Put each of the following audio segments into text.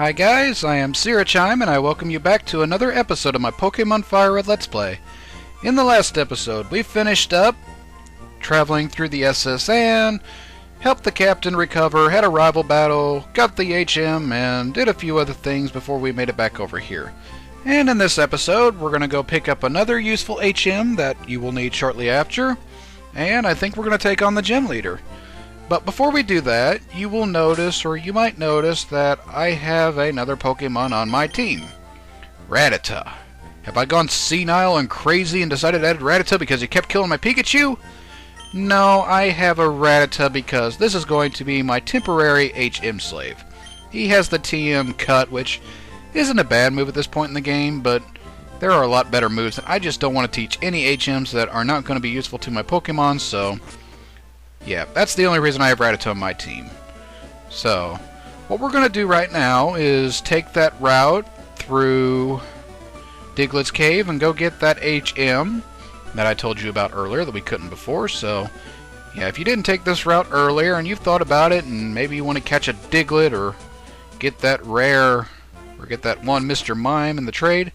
Hi guys, I am Syrachime and I welcome you back to another episode of my Pokemon FireRed Let's Play. In the last episode, we finished up traveling through the SS Anne, helped the captain recover, had a rival battle, got the HM, and did a few other things before we made it back over here. And in this episode, we're going to go pick up another useful HM that you will need shortly after, and I think we're going to take on the gym leader. But before we do that, you will notice, or you might notice, that I have another Pokemon on my team. Rattata. Have I gone senile and crazy and decided to add Rattata because he kept killing my Pikachu? No, I have a Rattata because this is going to be my temporary HM slave. He has the TM cut, which isn't a bad move at this point in the game, but there are a lot better moves, and I just don't want to teach any HMs that are not going to be useful to my Pokemon, so yeah, that's the only reason I have Rattata on my team. So, what we're going to do right now is take that route through Diglett's Cave and go get that HM that I told you about earlier that we couldn't before. So, yeah, if you didn't take this route earlier and you've thought about it and maybe you want to catch a Diglett or get that rare, or get that one Mr. Mime in the trade,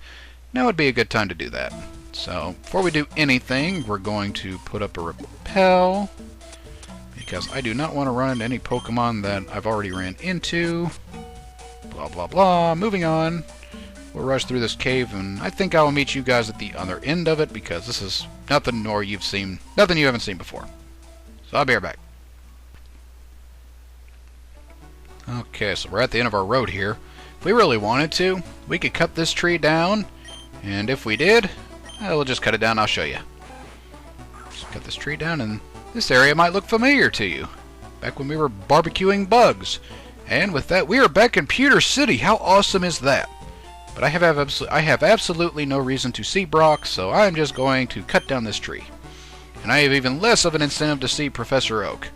now would be a good time to do that. So, before we do anything, we're going to put up a repel, because I do not want to run into any Pokemon that I've already ran into. Blah, blah, blah. Moving on. We'll rush through this cave, and I think I will meet you guys at the other end of it, because this is nothing you haven't seen before. So I'll be right back. Okay, so we're at the end of our road here. If we really wanted to, we could cut this tree down, and if we did, we'll just cut it down. I'll show you. Just cut this tree down, and this area might look familiar to you. Back when we were barbecuing bugs. And with that, we are back in Pewter City. How awesome is that? But I have absolutely no reason to see Brock, so I'm just going to cut down this tree. And I have even less of an incentive to see Professor Oak.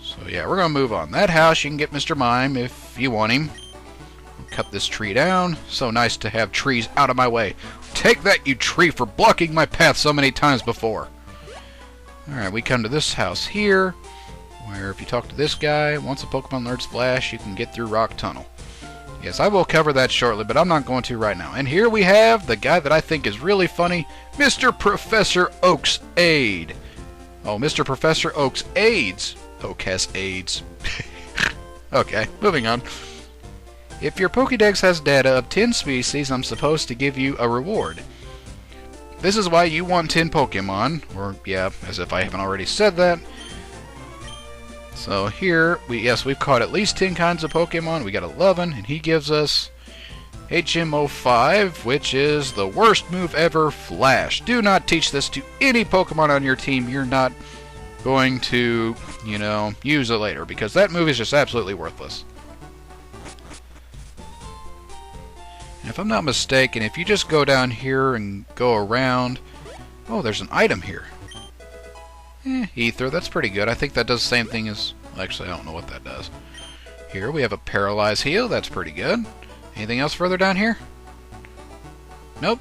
So yeah, we're going to move on. That house, you can get Mr. Mime if you want him. We'll cut this tree down. So nice to have trees out of my way. Take that, you tree, for blocking my path so many times before. Alright, we come to this house here, where if you talk to this guy, once a Pokemon learns Flash, you can get through Rock Tunnel. Yes, I will cover that shortly, but I'm not going to right now. And here we have the guy that I think is really funny, Mr. Professor Oak's aide. Oh, Mr. Professor Oak's aides. Oak has aides. Okay, moving on. If your Pokédex has data of 10 species, I'm supposed to give you a reward. This is why you want 10 Pokemon, or yeah, as if I haven't already said that. So here, we've caught at least 10 kinds of Pokemon. We got 11, and he gives us HM05, which is the worst move ever, Flash. Do not teach this to any Pokemon on your team. You're not going to, use it later, because that move is just absolutely worthless. If I'm not mistaken, if you just go down here and go around... Oh, there's an item here. Ether, that's pretty good. I think that does the same thing as... Actually, I don't know what that does. Here, we have a Paralyze Heal. That's pretty good. Anything else further down here? Nope.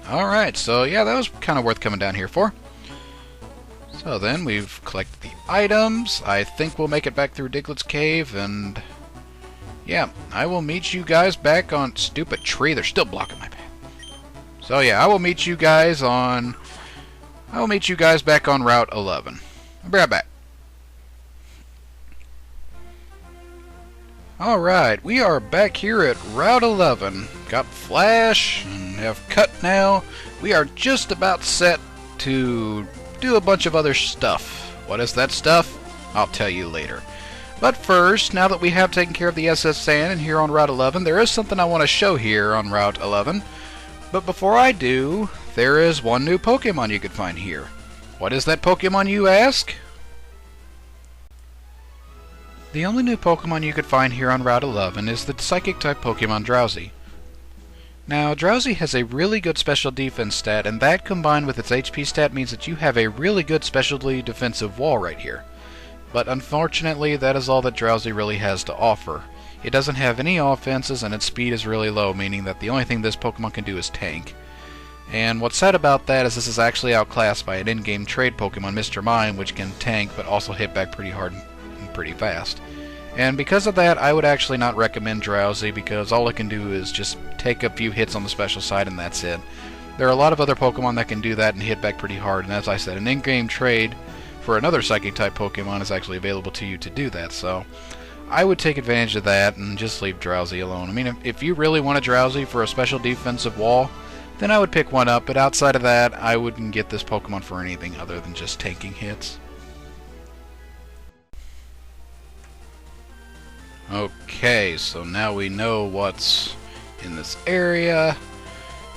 Alright, so yeah, that was kind of worth coming down here for. So then, we've collected the items. I think we'll make it back through Diglett's Cave, and... yeah, I will meet you guys back on... Stupid tree, they're still blocking my path. So yeah, I will meet you guys back on Route 11. I'll be right back. Alright, we are back here at Route 11. Got Flash, and have Cut now. We are just about set to do a bunch of other stuff. What is that stuff? I'll tell you later. But first, now that we have taken care of the SS Sand and here on Route 11, there is something I want to show here on Route 11. But before I do, there is one new Pokemon you could find here. What is that Pokemon, you ask? The only new Pokemon you could find here on Route 11 is the Psychic-type Pokemon Drowsy. Now, Drowsy has a really good special defense stat, and that combined with its HP stat means that you have a really good specialty defensive wall right here. But unfortunately, that is all that Drowsy really has to offer. It doesn't have any offenses, and its speed is really low, meaning that the only thing this Pokemon can do is tank. And what's sad about that is this is actually outclassed by an in-game trade Pokemon, Mr. Mime, which can tank but also hit back pretty hard and pretty fast. And because of that, I would actually not recommend Drowsy, because all it can do is just take a few hits on the special side and that's it. There are a lot of other Pokemon that can do that and hit back pretty hard, and as I said, an in-game trade for another Psychic-type Pokemon is actually available to you to do that, so I would take advantage of that and just leave Drowsy alone. I mean, if you really want a Drowsy for a special defensive wall, then I would pick one up, but outside of that, I wouldn't get this Pokemon for anything other than just tanking hits. Okay, so now we know what's in this area.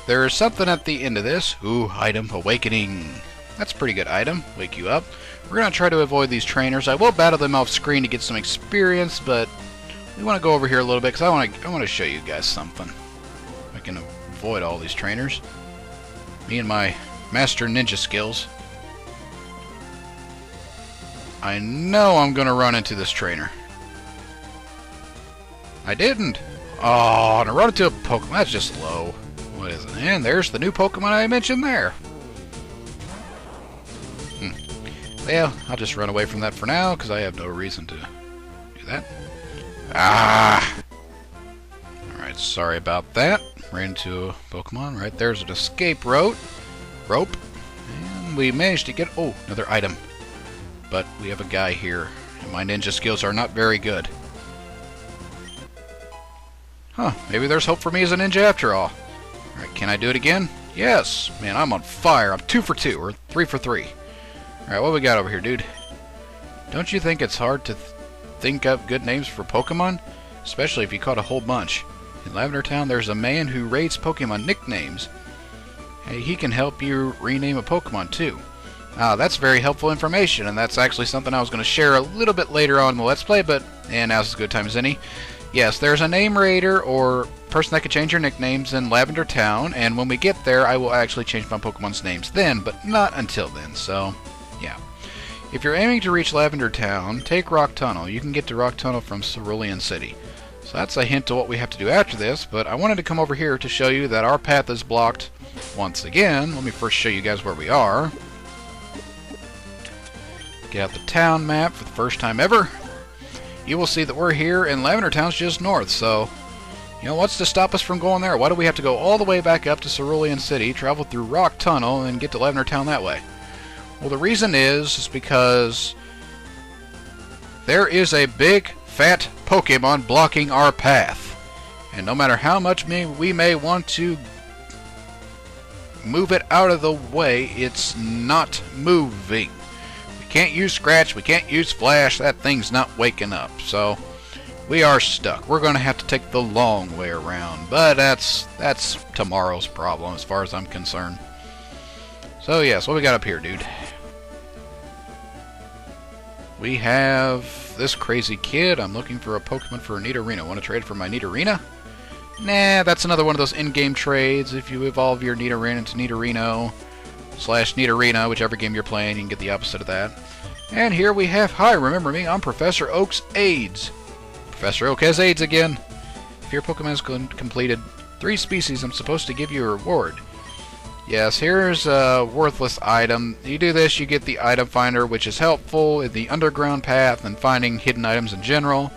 There is something at the end of this. Ooh, item Awakening. That's a pretty good item. Wake you up. We're going to try to avoid these trainers. I will battle them off screen to get some experience, but we want to go over here a little bit because I want to show you guys something. I can avoid all these trainers. Me and my master ninja skills. I know I'm going to run into this trainer. I didn't. Oh, and I run into a Pokemon. That's just low. What is it? And there's the new Pokemon I mentioned there. Well, I'll just run away from that for now, because I have no reason to do that. Ah! Alright, sorry about that. Ran into a Pokemon. Right there's an escape rope. And we managed to get... Oh, another item. But we have a guy here, and my ninja skills are not very good. Huh, maybe there's hope for me as a ninja after all. Alright, can I do it again? Yes! Man, I'm on fire. I'm 2 for 2, or 3 for 3. Alright, what we got over here, dude? Don't you think it's hard to think up good names for Pokemon? Especially if you caught a whole bunch. In Lavender Town, there's a man who rates Pokemon nicknames. Hey, he can help you rename a Pokemon, too. That's very helpful information, and that's actually something I was going to share a little bit later on in the Let's Play, but now's as good time as any. Yes, there's a name rater or person that can change your nicknames in Lavender Town, and when we get there, I will actually change my Pokemon's names then, but not until then, so yeah. If you're aiming to reach Lavender Town, take Rock Tunnel. You can get to Rock Tunnel from Cerulean City. So that's a hint to what we have to do after this, but I wanted to come over here to show you that our path is blocked once again. Let me first show you guys where we are. Get out the town map for the first time ever. You will see that we're here, and Lavender Town's just north, so, you know, what's to stop us from going there? Why do we have to go all the way back up to Cerulean City, travel through Rock Tunnel, and get to Lavender Town that way? Well, the reason is because there is a big, fat Pokemon blocking our path. And no matter how much we may want to move it out of the way, it's not moving. Can't use Scratch, we can't use Flash, that thing's not waking up, so we are stuck. We're going to have to take the long way around, but that's tomorrow's problem as far as I'm concerned. So yes, what we got up here, dude? We have this crazy kid. I'm looking for a Pokemon for a Nidorino. Want to trade for my Nidorina? Nah, that's another one of those in-game trades. If you evolve your Nidorino into Nidorino / Nidorina, whichever game you're playing, you can get the opposite of that. And here we have, hi, remember me, I'm Professor Oak's AIDS. Professor Oak has AIDS again. If your Pokemon has completed 3 species, I'm supposed to give you a reward. Yes, here's a worthless item. You do this, you get the item finder, which is helpful in the underground path and finding hidden items in general.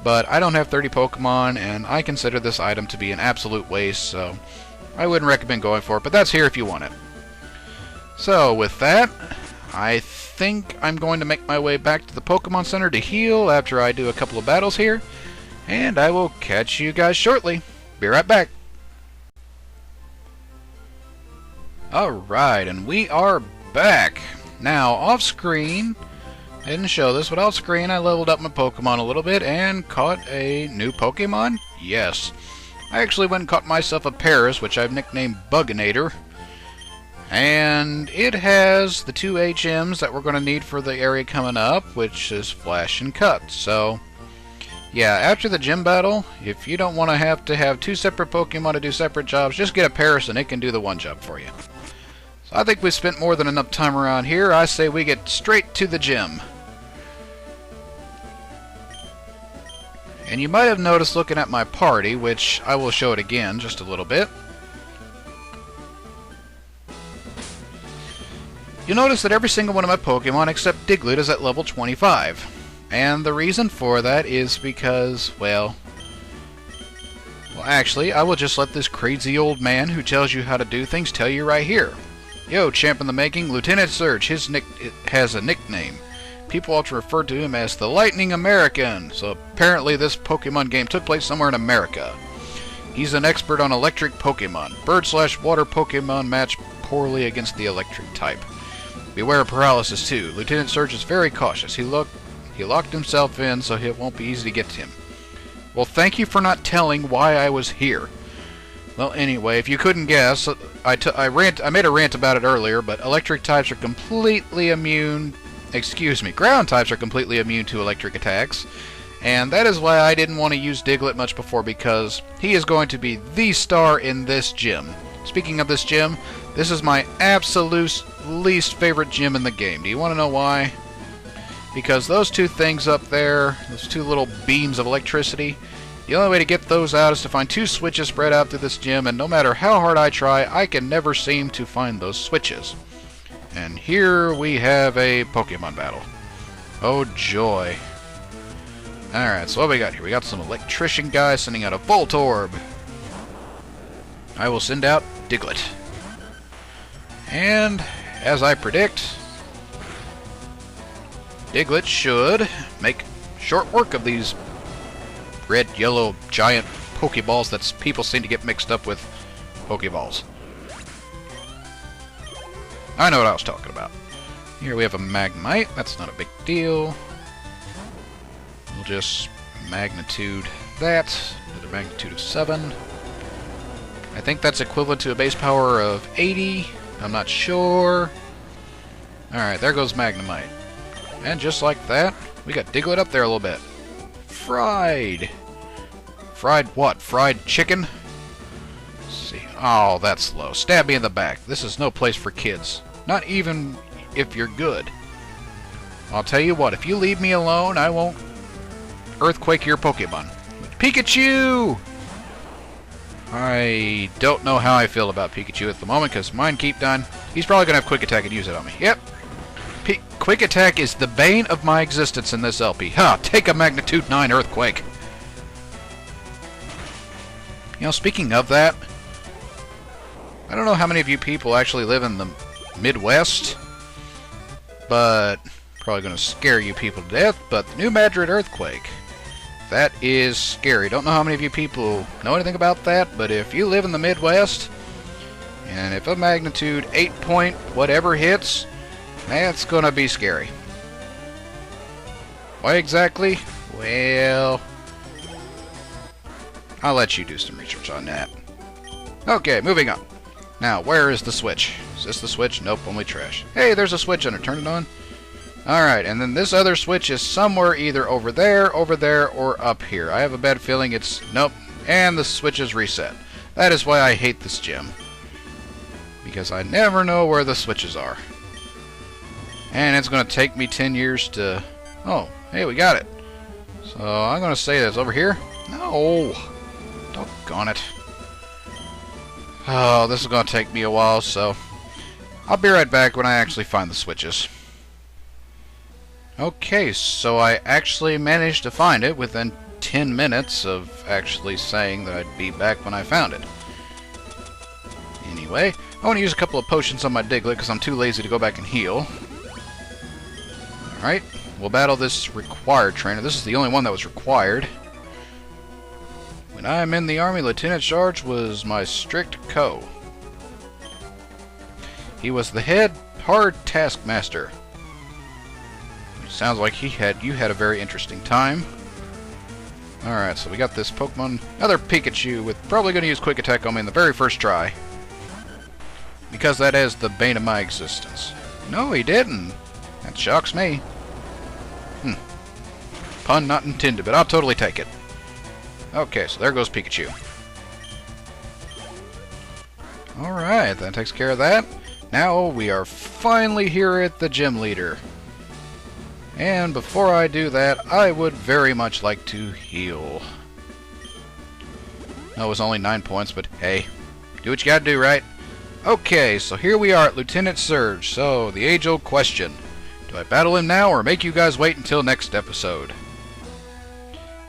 But I don't have 30 Pokemon, and I consider this item to be an absolute waste, so I wouldn't recommend going for it, but that's here if you want it. So, with that, I think I'm going to make my way back to the Pokemon Center to heal after I do a couple of battles here, and I will catch you guys shortly. Be right back. Alright, and we are back. Now, off-screen, I didn't show this, but off-screen I leveled up my Pokemon a little bit and caught a new Pokemon. Yes, I actually went and caught myself a Paris, which I've nicknamed Buginator. And it has the 2 HMs that we're going to need for the area coming up, which is Flash and Cut. So, yeah, after the gym battle, if you don't want to have 2 separate Pokemon to do separate jobs, just get a Paris and it can do the one job for you. So I think we spent more than enough time around here. I say we get straight to the gym. And you might have noticed looking at my party, which I will show it again just a little bit. You'll notice that every single one of my Pokemon except Diglett is at level 25. And the reason for that is because, well, actually, I will just let this crazy old man who tells you how to do things tell you right here. Yo, champ in the making, Lieutenant Surge. It has a nickname. People often refer to him as the Lightning American. So apparently this Pokemon game took place somewhere in America. He's an expert on electric Pokemon. Bird/water Pokemon match poorly against the electric type. Beware of paralysis too. Lieutenant Surge is very cautious. He locked himself in, so it won't be easy to get to him. Well, thank you for not telling why I was here. Well, anyway, if you couldn't guess, I made a rant about it earlier, but electric types are completely immune. Excuse me, ground types are completely immune to electric attacks, and that is why I didn't want to use Diglett much before, because he is going to be the star in this gym. Speaking of this gym, this is my absolute least favorite gym in the game. Do you want to know why? Because those two things up there, those two little beams of electricity, the only way to get those out is to find two switches spread out through this gym, and no matter how hard I try, I can never seem to find those switches. And here we have a Pokemon battle. Oh joy. Alright, so what we got here? We got some electrician guys sending out a Voltorb. I will send out Diglett. And, as I predict, Diglett should make short work of these red, yellow, giant Pokeballs that people seem to get mixed up with Pokeballs. I know what I was talking about. Here we have a Magnemite. That's not a big deal. We'll just magnitude that with a magnitude of 7. I think that's equivalent to a base power of 80. I'm not sure. Alright, there goes Magnemite. And just like that, we got Diglett up there a little bit. Fried. Fried what? Fried chicken? Let's see. Oh, that's low. Stab me in the back. This is no place for kids. Not even if you're good. I'll tell you what, if you leave me alone, I won't earthquake your Pokemon. Pikachu! I don't know how I feel about Pikachu at the moment, because mine keep dying. He's probably going to have Quick Attack and use it on me. Yep. Quick Attack is the bane of my existence in this LP. Ha! Take a Magnitude 9 Earthquake. You know, speaking of that, I don't know how many of you people actually live in the Midwest, but probably going to scare you people to death, but the New Madrid Earthquake. That is scary. Don't know how many of you people know anything about that, but if you live in the Midwest, and if a magnitude 8 point whatever hits, that's going to be scary. Why exactly? Well, I'll let you do some research on that. Okay, moving on. Now, where is the switch? Is this the switch? Nope, only trash. Hey, there's a switch under. Turn it on. Alright, and then this other switch is somewhere either over there, or up here. I have a bad feeling it's... Nope. And the switch is reset. That is why I hate this gym. Because I never know where the switches are. And it's going to take me 10 years to... Oh, hey, we got it. So, I'm going to say that's over here. No! Doggone it. Oh, this is going to take me a while, so... I'll be right back when I actually find the switches. Okay, so I actually managed to find it within 10 minutes of actually saying that I'd be back when I found it. Anyway, I want to use a couple of potions on my Diglett because I'm too lazy to go back and heal. Alright, we'll battle this required trainer. This is the only one that was required. When I'm in the army, Lieutenant Sarge was my strict co. He was the head hard taskmaster. Sounds like you had a very interesting time. Alright, so we got this Pokemon, another Pikachu, with probably going to use Quick Attack on me in the very first try. Because that is the bane of my existence. No, he didn't. That shocks me. Pun not intended, but I'll totally take it. Okay, so there goes Pikachu. Alright, that takes care of that. Now we are finally here at the gym leader. And before I do that, I would very much like to heal. No, it was only 9 points, but hey, do what you gotta do, right? Okay, so here we are at Lieutenant Surge. So, the age-old question. Do I battle him now or make you guys wait until next episode?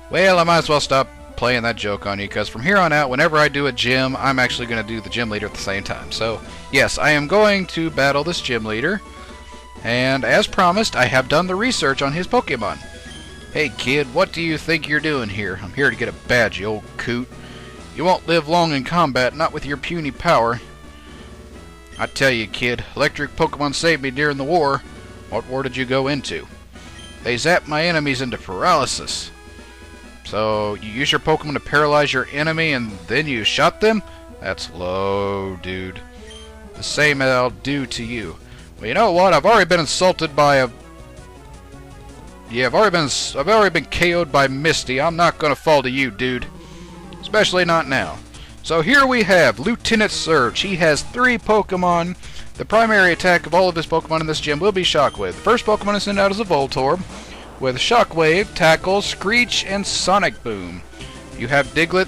Well, I might as well stop playing that joke on you, because from here on out, whenever I do a gym, I'm actually going to do the gym leader at the same time. So, yes, I am going to battle this gym leader. And as promised, I have done the research on his Pokemon. Hey kid, what do you think you're doing here? I'm here to get a badge, you old coot. You won't live long in combat, not with your puny power. I tell you kid, electric Pokemon saved me during the war. What war did you go into? They zapped my enemies into paralysis. So, you use your Pokemon to paralyze your enemy and then you shot them? That's low, dude. The same I'll do to you. Well, you know what? I've already been insulted by a... Yeah, I've already been KO'd by Misty. I'm not gonna fall to you, dude. Especially not now. So here we have Lieutenant Surge. He has 3 Pokemon. The primary attack of all of his Pokemon in this gym will be Shockwave. The first Pokemon to send out is a Voltorb, with Shockwave, Tackle, Screech, and Sonic Boom. You have Diglett.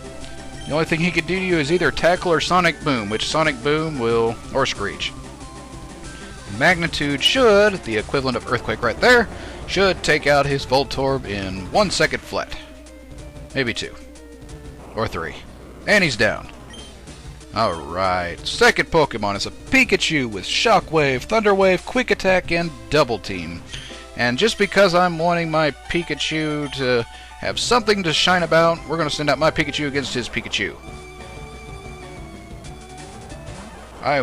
The only thing he can do to you is either Tackle or Sonic Boom, which Sonic Boom will... or Screech. Magnitude should, the equivalent of Earthquake right there, should take out his Voltorb in 1 second flat. Maybe 2. Or 3. And he's down. Alright, second Pokemon is a Pikachu with Shockwave, Thunder Wave, Quick Attack, and Double Team. And just because I'm wanting my Pikachu to have something to shine about, we're going to send out my Pikachu against his Pikachu. I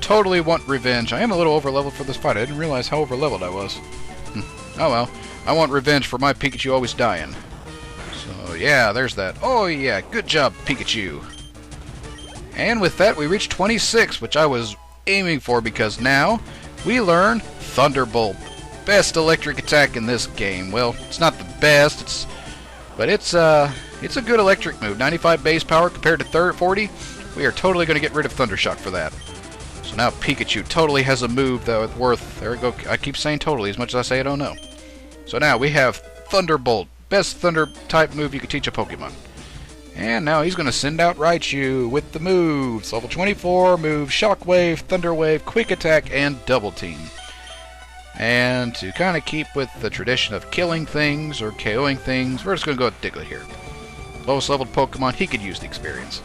totally want revenge. I am a little overleveled for this fight. I didn't realize how overleveled I was. Oh well. I want revenge for my Pikachu always dying. So yeah, there's that. Oh yeah, good job, Pikachu. And with that, we reached 26, which I was aiming for because now we learn Thunderbolt. Best electric attack in this game. Well, it's not the best, but it's a good electric move. 95 base power compared to 40. We are totally going to get rid of Thundershock for that. So now Pikachu totally has a move that is worth... There we go. I keep saying totally as much as I say I don't know. So now we have Thunderbolt. Best Thunder type move you could teach a Pokemon. And now he's going to send out Raichu with the moves. Level 24, move Shockwave, Thunder Wave, Quick Attack, and Double Team. And to kind of keep with the tradition of killing things or KOing things, we're just going to go with Diglett here. Lowest leveled Pokemon, he could use the experience.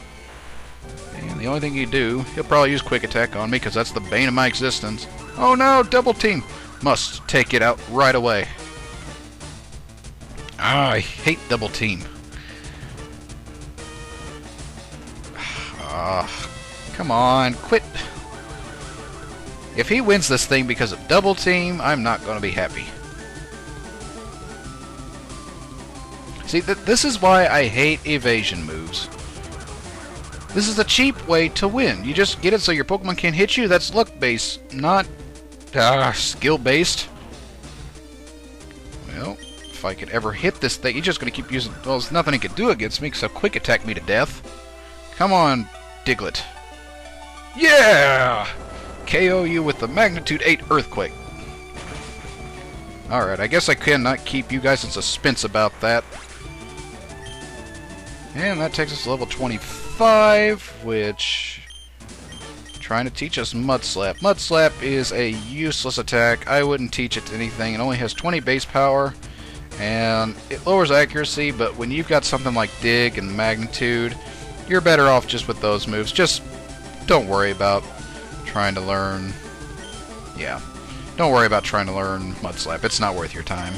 And the only thing you do, he'll probably use Quick Attack on me because that's the bane of my existence. Oh no, Double Team! Must take it out right away. Ah, I hate Double Team. Ah, come on, quit. If he wins this thing because of Double Team, I'm not going to be happy. See, this is why I hate evasion moves. This is a cheap way to win. You just get it so your Pokemon can't hit you. That's luck-based, not skill-based. Well, if I could ever hit this thing, he's just going to keep using... Well, there's nothing he can do against me, so Quick Attack me to death. Come on, Diglett. Yeah! KO you with the Magnitude 8 Earthquake. Alright, I guess I cannot keep you guys in suspense about that. And that takes us to level 25, which... trying to teach us Mud Slap. Mud Slap is a useless attack. I wouldn't teach it to anything. It only has 20 base power, and it lowers accuracy, but when you've got something like Dig and Magnitude, you're better off just with those moves. Just don't worry about trying to learn... Yeah. Don't worry about trying to learn Mud Slap. It's not worth your time.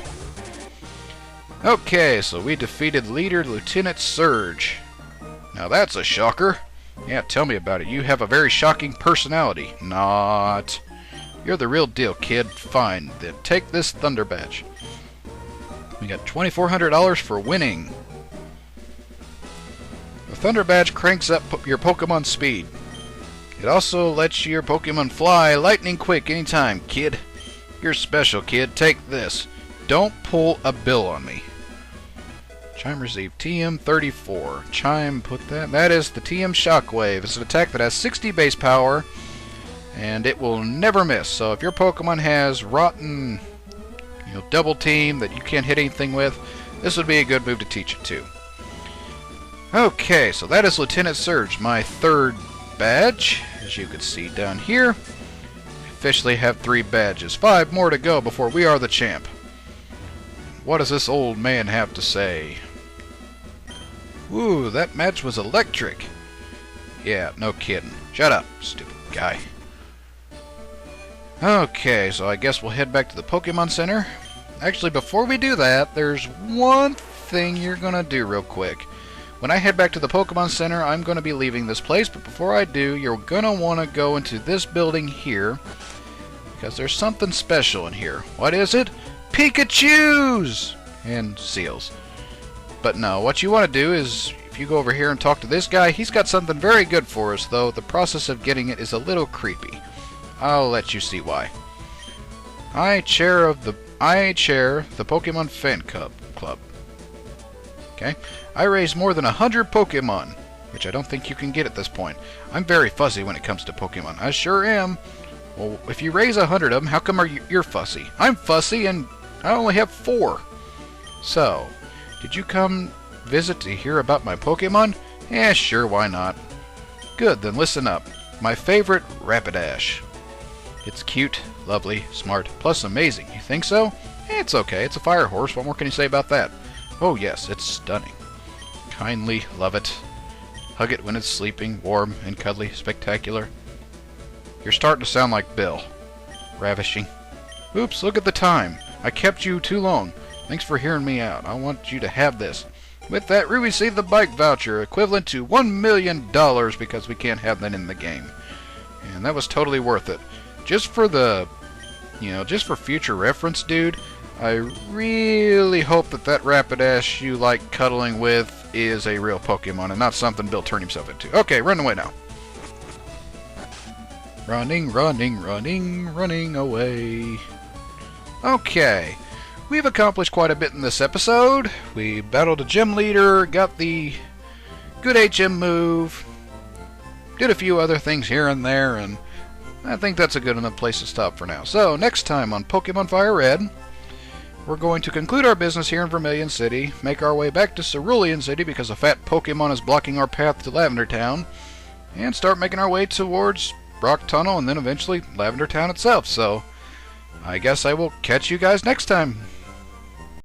Okay, so we defeated leader Lieutenant Surge. Now that's a shocker. Yeah, tell me about it. You have a very shocking personality. Not. You're the real deal, kid. Fine, then take this Thunder Badge. We got $2,400 for winning. The Thunder Badge cranks up your Pokemon speed. It also lets your Pokemon fly lightning quick anytime, kid. You're special, kid. Take this. Don't pull a bill on me. Chime received TM34. Chime, put that. That is the TM Shockwave. It's an attack that has 60 base power, and it will never miss. So if your Pokemon has rotten, Double Team that you can't hit anything with, this would be a good move to teach it to. Okay, so that is Lieutenant Surge, my third badge, as you can see down here. officially have 3 badges. 5 more to go before we are the champ. What does this old man have to say? Ooh, that match was electric. Yeah, no kidding. Shut up, stupid guy. Okay, so I guess we'll head back to the Pokemon Center. Actually, before we do that, there's one thing you're gonna do real quick. When I head back to the Pokemon Center, I'm gonna be leaving this place, but before I do, you're gonna want to go into this building here, because there's something special in here. What is it? Pikachus! And seals. But no, what you want to do is, if you go over here and talk to this guy, he's got something very good for us, though the process of getting it is a little creepy. I'll let you see why. I chair the Pokemon Fan Club. Okay? I raised more than 100 Pokemon, which I don't think you can get at this point. I'm very fussy when it comes to Pokemon. I sure am. Well, if you raise 100 of them, how come you're fussy? I'm fussy and I only have 4. So, did you come visit to hear about my Pokemon? Yeah, sure, why not? Good, then listen up. My favorite, Rapidash. It's cute, lovely, smart, plus amazing. You think so? It's okay, it's a fire horse. What more can you say about that? Oh yes, it's stunning. Kindly love it. Hug it when it's sleeping, warm and cuddly, spectacular. You're starting to sound like Bill. Ravishing. Oops, look at the time. I kept you too long. Thanks for hearing me out. I want you to have this. With that, we receive the bike voucher, equivalent to $1 million, because we can't have that in the game. And that was totally worth it. Just for the, just for future reference, dude, I really hope that Rapidash you like cuddling with is a real Pokemon and not something Bill turned himself into. Okay, run away now. Running, running, running, running away. Okay, we've accomplished quite a bit in this episode. We battled a gym leader, got the good HM move, did a few other things here and there, and I think that's a good enough place to stop for now. So, next time on Pokemon FireRed, we're going to conclude our business here in Vermilion City, make our way back to Cerulean City because a fat Pokemon is blocking our path to Lavender Town, and start making our way towards Brock Tunnel and then eventually Lavender Town itself. So, I guess I will catch you guys next time.